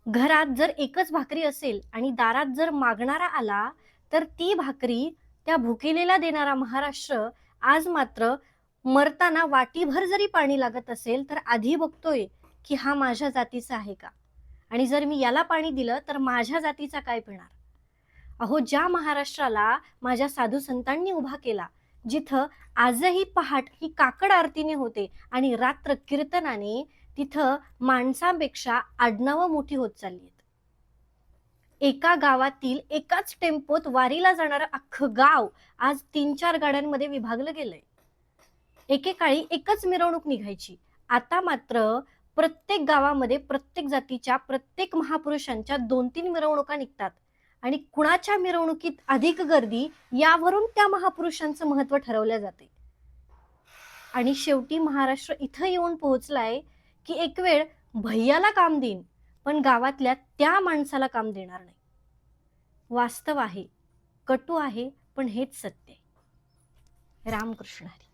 घरात जर एकच भाकरी असेल आणि दारात जर मागणारा आला, तर ती भाकरी त्या भुकेलेला देणारा महाराष्ट्र आज मात्र मरताना वाटीभर जरी पाणी लागत असेल, तर आधी बघतोय, की हा माझ्या जातीचा आहे का? आणि जर मी याला पाणी दिलं, तर माझ्या जातीचा काय पिणार? अहो, ज्या महाराष्ट्राला माझ्या साधू संतांनी उभा केला, जिथं आजही पहाट ही काकड आरतीने होते आणि रात्र कीर्तनाने, तिथं माणसांपेक्षा आडनावं मोठी होत चालली आहेत. एका गावातील एकाच टेम्पोत वारीला जाणारं अख्खं गाव आज 3-4 गाड्यांमध्ये विभागलं गेलंय. एकेकाळी एकच मिरवणूक निघायची. आता मात्र प्रत्येक गावामध्ये प्रत्येक जातीच्या प्रत्येक महापुरुषांच्या 2-3 मिरवणुका निघतात आणि कुणाच्या मिरवणुकीत अधिक गर्दी यावरून त्या महापुरुषांचं महत्त्व ठरवलं जाते. आणि शेवटी महाराष्ट्र इथं येऊन पोहोचलाय, की एक वेळ भैय्याला काम देईन, पण गावातल्या त्या माणसाला काम देणार नाही. वास्तव आहे, कटू आहे, पण हेच सत्य आहे. रामकृष्ण हरी.